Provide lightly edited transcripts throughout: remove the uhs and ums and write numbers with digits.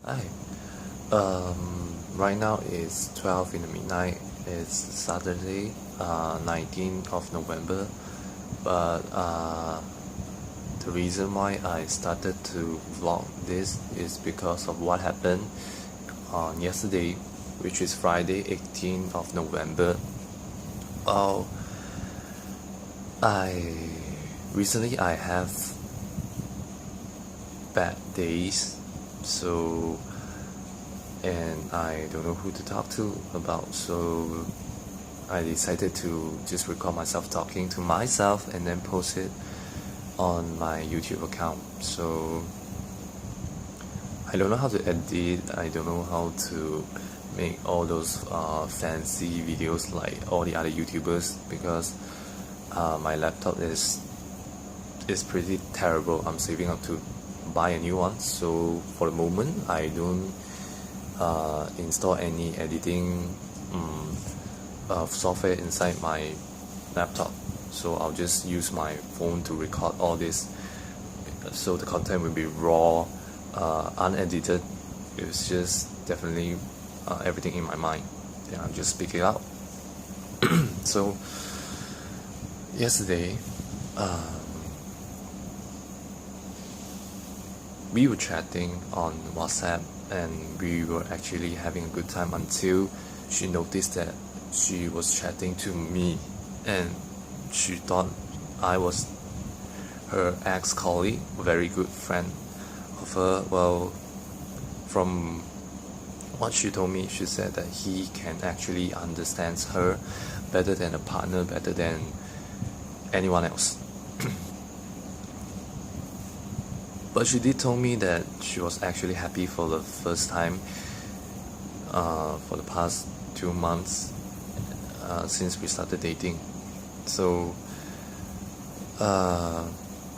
Hi. Right now it's 12 in the midnight. It's Saturday, 19th of November. But the reason why I started to vlog this is because of what happened on yesterday, which is Friday, 18th of November. Oh, I recently I have bad days, so and I don't know who to talk to about, so I decided to just record myself talking to myself and then post it on my YouTube account. So I don't know how to edit, I don't know how to make all those fancy videos like all the other YouTubers, because my laptop is pretty terrible. I'm saving up to buy a new one, so for the moment I don't install any editing software inside my laptop, so I'll just use my phone to record all this, so the content will be raw, unedited. It's just definitely everything in my mind, then I'll just speak it out. So yesterday we were chatting on WhatsApp, and we were actually having a good time until she noticed that she was chatting to me, and she thought I was her ex-colleague, very good friend of her. Well, from what she told me, she said that he can actually understand her better than a partner, better than anyone else. But she did tell me that she was actually happy for the first time for the past 2 months since we started dating. So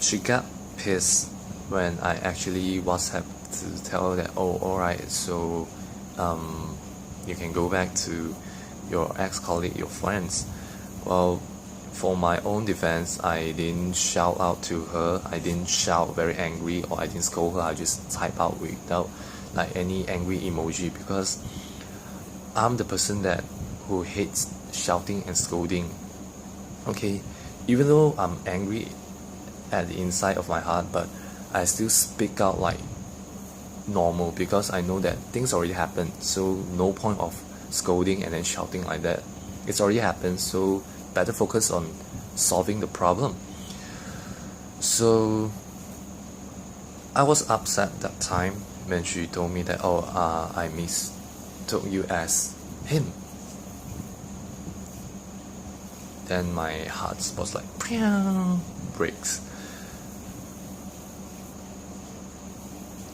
she got pissed when I actually WhatsApp to tell her that, oh, alright, so you can go back to your ex-colleague, your friends. Well, for my own defense, I didn't shout out to her, I didn't shout very angry, or I didn't scold her. I just type out without like any angry emoji, because I'm the person who hates shouting and scolding. Okay, even though I'm angry at the inside of my heart, but I still speak out like normal, because I know that things already happened, so no point of scolding and then shouting like that. It's already happened, so better focus on solving the problem. So I was upset that time when she told me that, oh, I mistook you as him. Then my heart was like breaks.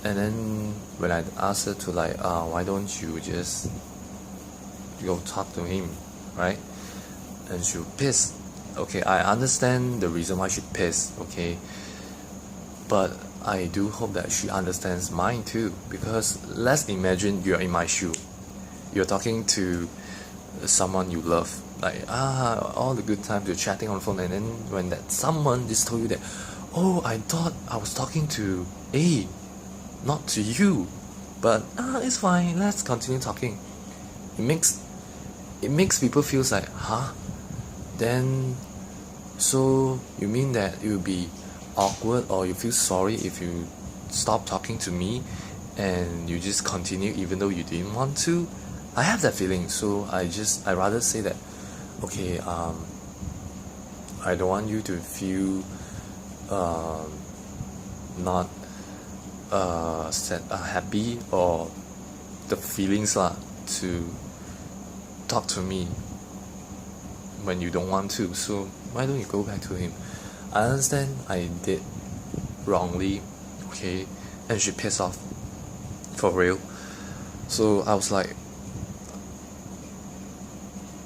And then when I asked her to like, why don't you just go talk to him, right? And she was pissed. Okay, I understand the reason why she's pissed, okay, but I do hope that she understands mine too, because let's imagine you're in my shoe. You're talking to someone you love, like all the good times you're chatting on the phone, and then when that someone just told you that, oh, I thought I was talking to A, not to you, but it's fine, let's continue talking. It makes people feel like, huh? Then, so you mean that it will be awkward, or you feel sorry if you stop talking to me and you just continue even though you didn't want to? I have that feeling, so I rather say that, okay, I don't want you to feel not happy, or the feelings to talk to me when you don't want to, so why don't you go back to him? I understand I did wrongly, okay, and she pissed off for real. So I was like,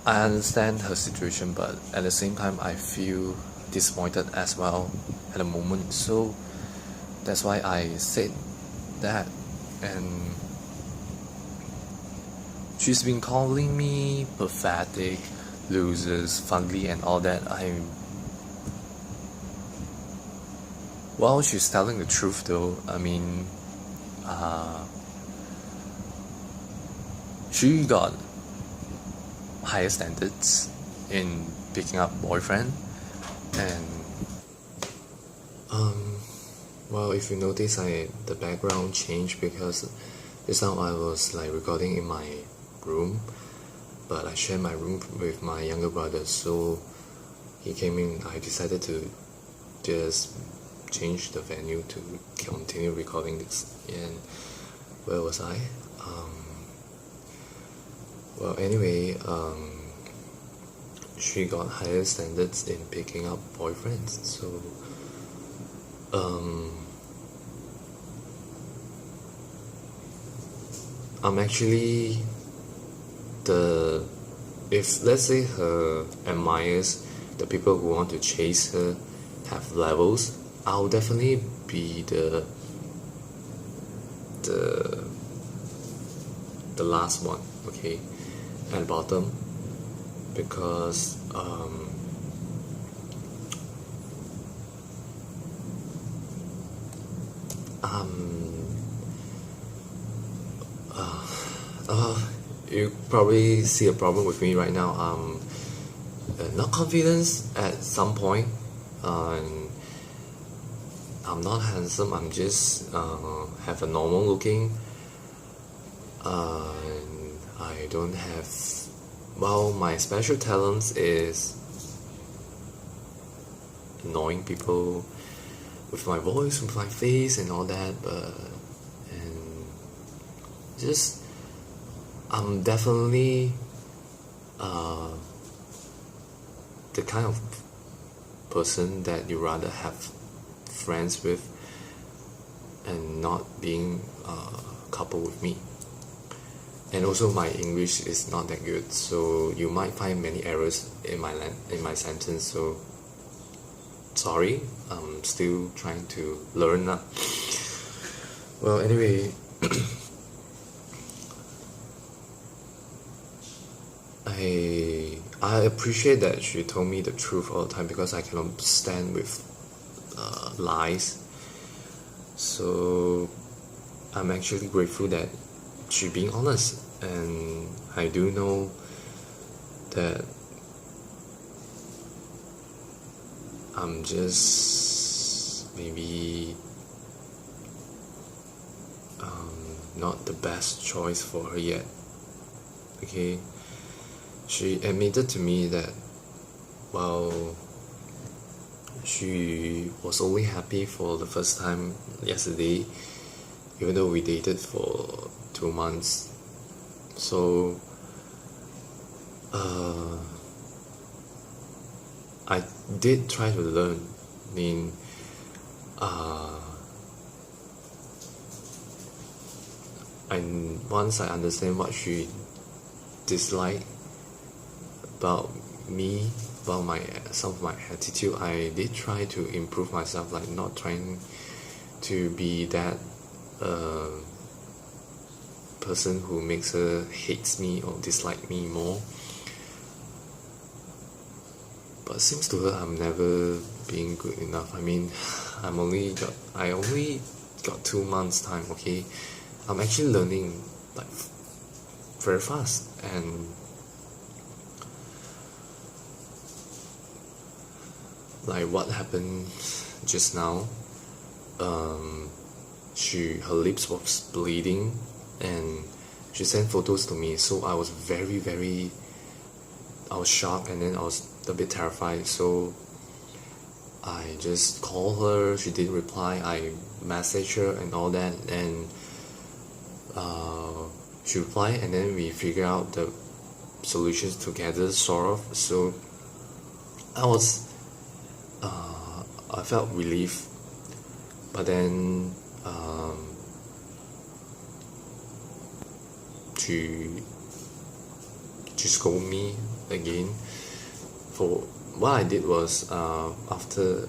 I understand her situation, but at the same time I feel disappointed as well at the moment. So that's why I said that. And she's been calling me pathetic, losers, fugly, and all that. Well, she's telling the truth though. I mean, she got higher standards in picking up boyfriend, and well, if you notice, the background changed because just now I was like recording in my room, but I share my room with my younger brother, so he came in. I decided to just change the venue to continue recording this. And where was I? Well, anyway, she got higher standards in picking up boyfriends, so I'm actually if let's say her admirers, the people who want to chase her, have levels, I'll definitely be the last one, okay, at the bottom, because you probably see a problem with me right now. Not confident at some point, and I'm not handsome. I'm just have a normal looking. And I don't have. Well, my special talents is annoying people with my voice, with my face, and all that. And just I'm definitely the kind of person that you rather have friends with and not being coupled with me. And also my English is not that good, so you might find many errors in my sentence, so sorry, I'm still trying to learn that. Well, anyway, I appreciate that she told me the truth all the time, because I cannot stand with lies. So I'm actually grateful that she being honest, and I do know that I'm just maybe not the best choice for her yet. Okay, she admitted to me that, well, she was only happy for the first time yesterday, even though we dated for 2 months. So I did try to learn. I mean, and once I understand what she disliked about me, about some of my attitude, I did try to improve myself, like not trying to be that person who makes her hates me or dislike me more. But it seems to her I'm never being good enough. I mean, I only got 2 months time, okay? I'm actually learning like very fast, and like what happened just now, her lips was bleeding, and she sent photos to me, so I was I was shocked, and then I was a bit terrified, so I just called her. She didn't reply. I messaged her and all that, and she replied, and then we figured out the solutions together, sort of. So I felt relief, but then she scolded me again. For what I did was, after,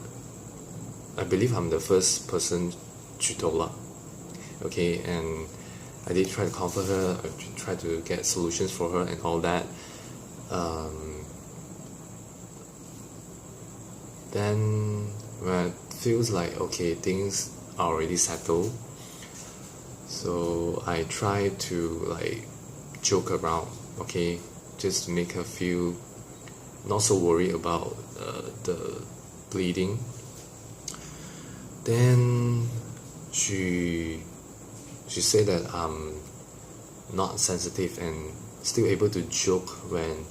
I believe I'm the first person she told her, okay, and I did try to comfort her, I tried to get solutions for her and all that. Then when it feels like, okay, things are already settled, so I try to like joke around, okay, just to make her feel not so worried about the bleeding. Then she said that I'm not sensitive and still able to joke when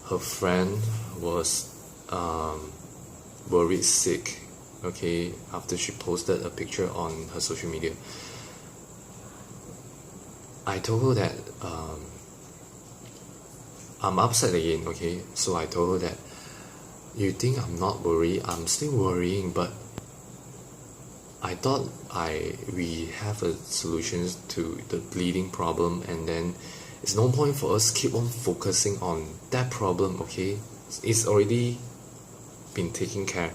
her friend was worried sick, okay, after she posted a picture on her social media. I told her that I'm upset again, okay, so I told her that you think I'm not worried, I'm still worrying, but I thought we have a solution to the bleeding problem, and then it's no point for us keep on focusing on that problem, okay? It's already been taken care.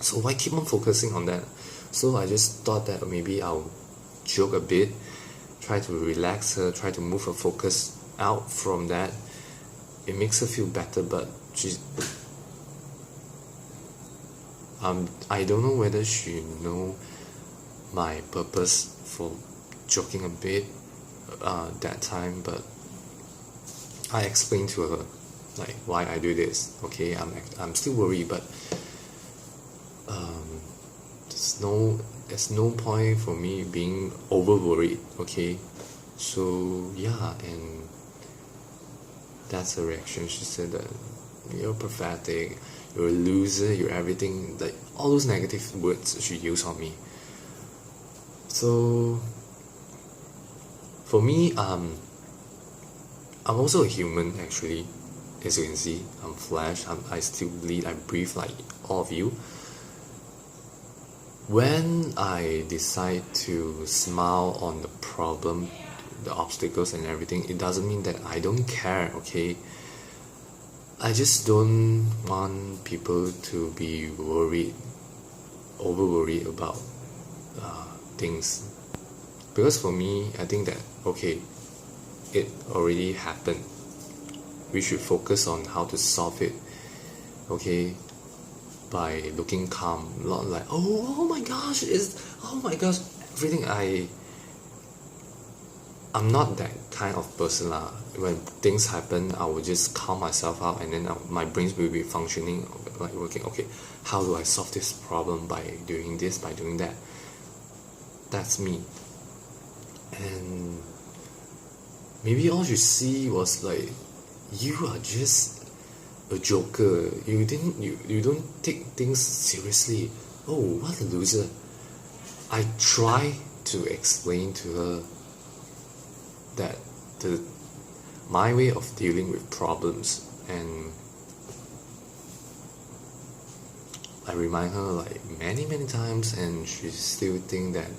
So why keep on focusing on that? So I just thought that maybe I'll joke a bit, try to relax her, try to move her focus out from that. It makes her feel better, but I don't know whether she know my purpose for joking a bit that time, but I explained to her like why I do this. Okay, I'm still worried, but there's no point for me being over worried. Okay, so yeah, and that's her reaction. She said that you're pathetic, you're a loser, you're everything, like all those negative words she used on me. So for me, I'm also a human actually. As you can see, I'm flesh, I still bleed, I breathe like all of you. When I decide to smile on the problem, the obstacles and everything, it doesn't mean that I don't care, okay? I just don't want people to be over worried about things. Because for me, I think that, okay, it already happened. We should focus on how to solve it, okay? By looking calm, not like, oh my gosh, everything. I'm not that kind of person lah. When things happen, I will just calm myself out, and then my brains will be functioning, like working. Okay, how do I solve this problem? By doing this, by doing that. That's me. And maybe all you see was like, you are just a joker. You don't take things seriously. Oh, what a loser. I try to explain to her that my way of dealing with problems, and I remind her like many times, and she still think that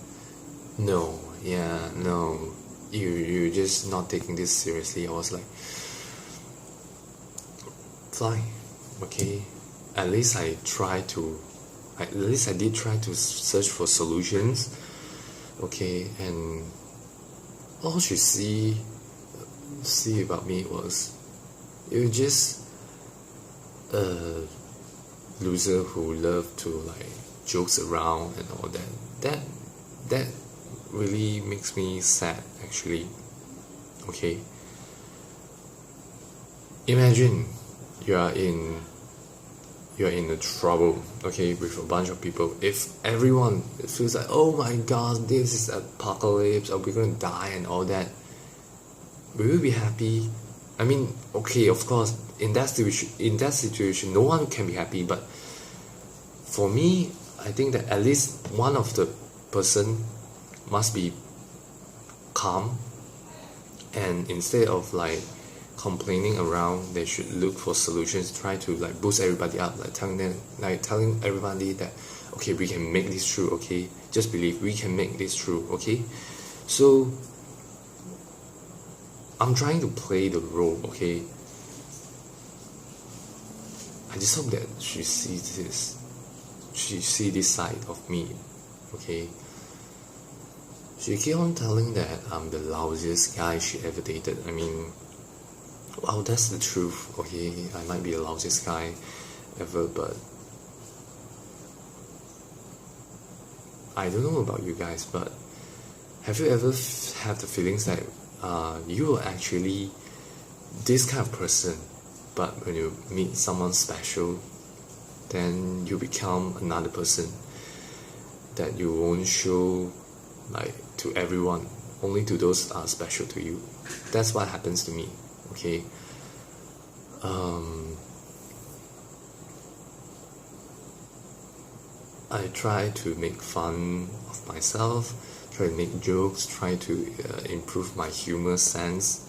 no, you're just not taking this seriously. I was like, fine, okay, at least I did try to search for solutions, okay, and all she see about me was, you're just a loser who loved to like jokes around and all that. That really makes me sad actually. Okay, imagine you're in a trouble, okay, with a bunch of people. If everyone feels like, oh my god, this is apocalypse, or we're gonna die and all that, will you be happy? I mean, okay, of course, in that situation, no one can be happy. But for me, I think that at least one of the person must be calm, and instead of like complaining around, they should look for solutions, try to like boost everybody up, like telling everybody that, okay, we can make this through, okay, just believe we can make this through, okay. So I'm trying to play the role, okay. I just hope that she sees this side of me, okay. She keep on telling that I'm the lousiest guy she ever dated. I mean, wow, that's the truth, okay. I might be the lousiest guy ever, but I don't know about you guys, but have you ever had the feelings that you are actually this kind of person, but when you meet someone special, then you become another person that you won't show like to everyone, only to those are special to you. That's what happens to me. Okay. I try to make fun of myself, try to make jokes, try to improve my humor sense,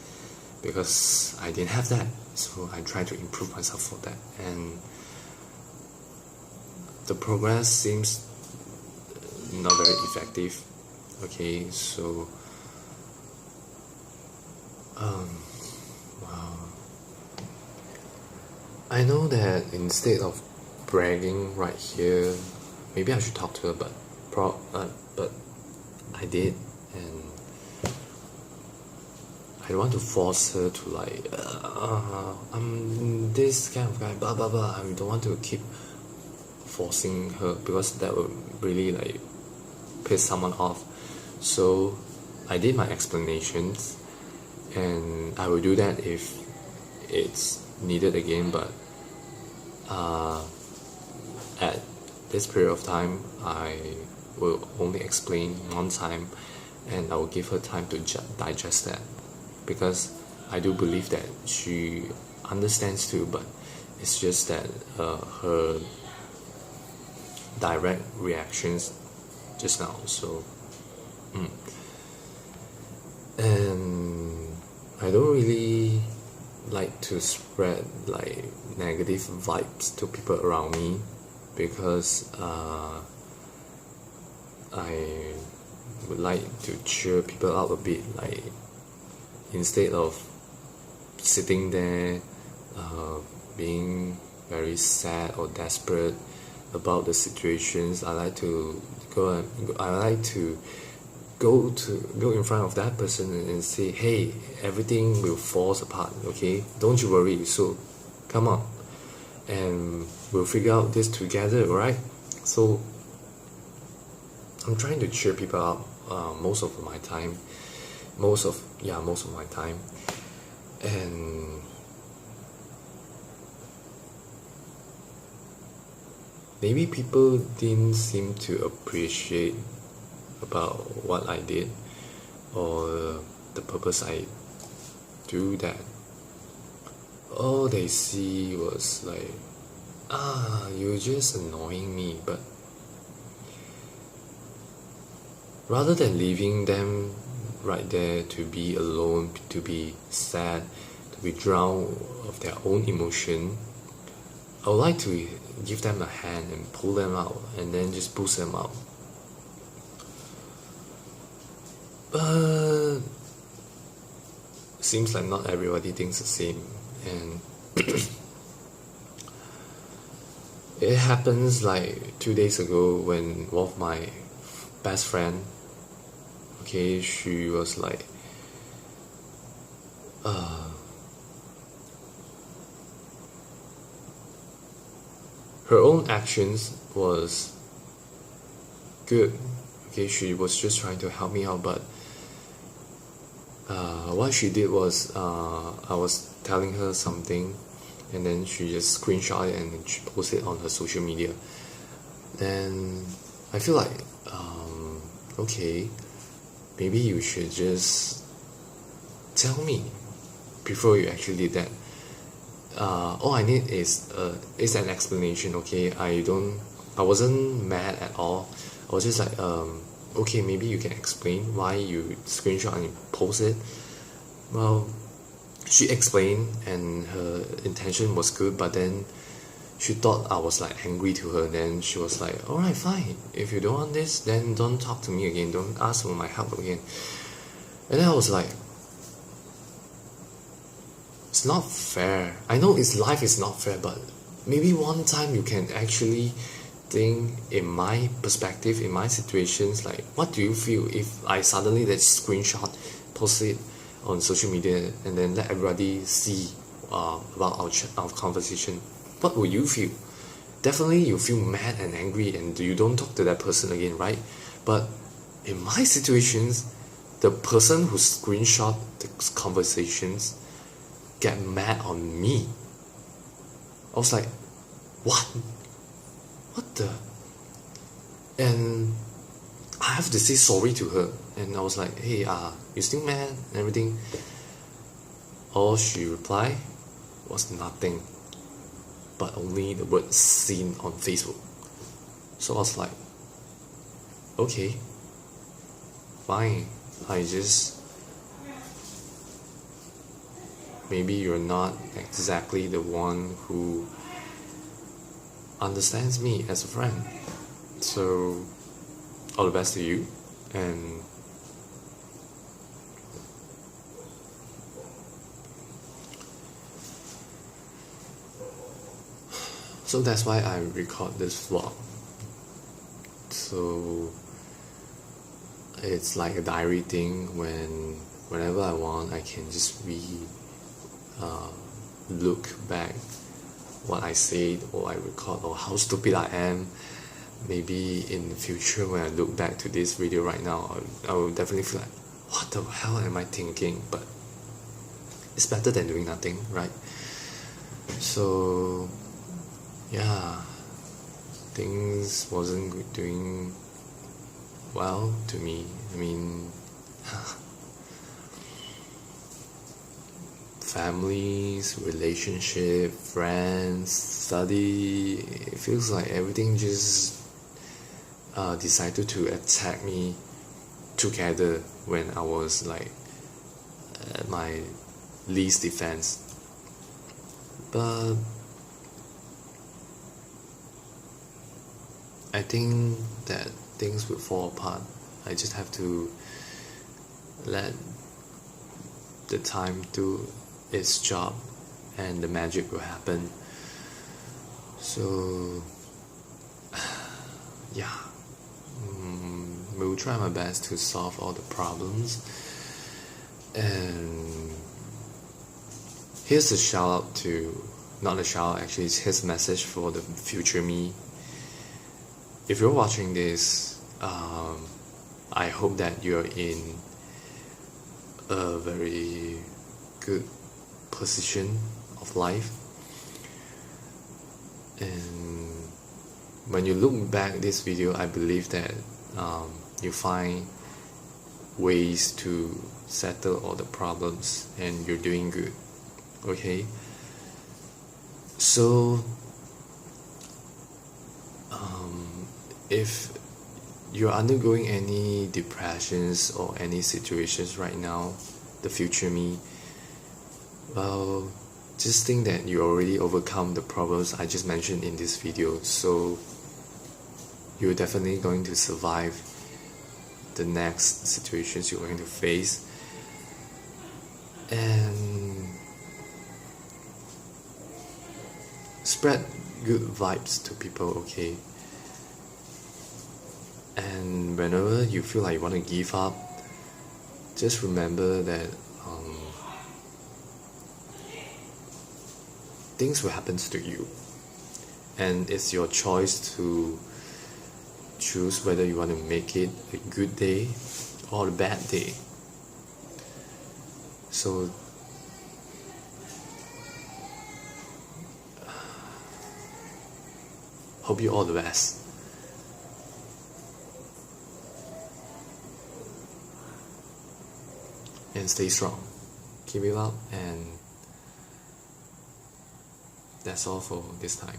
because I didn't have that, so I try to improve myself for that, and the progress seems not very effective. Okay, so wow. I know that instead of bragging right here, maybe I should talk to her, but but I did, and I don't want to force her to like, I'm this kind of guy, blah blah blah. I don't want to keep forcing her, because that would really like piss someone off. So I did my explanations, and I will do that if it's needed again, but at this period of time I will only explain one time, and I will give her time to digest that, because I do believe that she understands too, but it's just that her direct reactions just now. So and I don't really like to spread like negative vibes to people around me, because I would like to cheer people up a bit, like instead of sitting there being very sad or desperate about the situations. I like to go in front of that person and say, hey, everything will fall apart, okay, don't you worry, so come on, and we'll figure out this together, right? So I'm trying to cheer people up most of my time, and maybe people didn't seem to appreciate about what I did, or the purpose I do that. All they see was like, you're just annoying me. But rather than leaving them right there to be alone, to be sad, to be drowned of their own emotion, I would like to give them a hand and pull them out, and then just boost them up. But seems like not everybody thinks the same, and it happens like 2 days ago when one of my best friend, okay, she was like her own actions was good, okay, she was just trying to help me out, but what she did was, I was telling her something, and then she just screenshot it and she posted it on her social media. Then I feel like, okay, maybe you should just tell me before you actually did that. All I need is an explanation, okay? I wasn't mad at all. I was just like, okay, maybe you can explain why you screenshot and you post it. Well, she explained, and her intention was good, but then she thought I was like angry to her. Then she was like, alright, fine, if you don't want this, then don't talk to me again, don't ask for my help again. And then I was like, it's not fair. I know life is not fair, but maybe one time you can actually think, in my perspective, in my situations, like, what do you feel if I suddenly just screenshot, post it on social media, and then let everybody see about our conversation? What will you feel? Definitely you feel mad and angry, and you don't talk to that person again, right? But in my situations, the person who screenshot the conversations get mad on me. I was like, what the? And I have to say sorry to her, and I was like, hey, you still mad and everything? All she replied was nothing but only the word seen on Facebook. So I was like, okay, fine. Maybe you're not exactly the one who understands me as a friend. So all the best to you, and so that's why I record this vlog. So it's like a diary thing. Whenever I want, I can just look back what I said or I record, or how stupid I am. Maybe in the future when I look back to this video right now, I will definitely feel like, what the hell am I thinking? But it's better than doing nothing, right? So yeah, things wasn't doing well to me. I mean, families, relationship, friends, study, it feels like everything just decided to attack me together when I was like at my least defense. But I think that things will fall apart. I just have to let the time do its job, and the magic will happen. So yeah, we'll try my best to solve all the problems. And here's a shout out to, not a shout out actually, here's a message for the future me. If you're watching this, I hope that you're in a very good position of life, and when you look back this video, I believe that you find ways to settle all the problems and you're doing good. Okay, so if you're undergoing any depressions or any situations right now, the future me, well, just think that you already overcome the problems I just mentioned in this video. So you're definitely going to survive the next situations you're going to face. And spread good vibes to people, okay? And whenever you feel like you want to give up, just remember that things will happen to you, and it's your choice to choose whether you want to make it a good day or a bad day. So hope you all the best. And stay strong. Keep it up, and that's all for this time.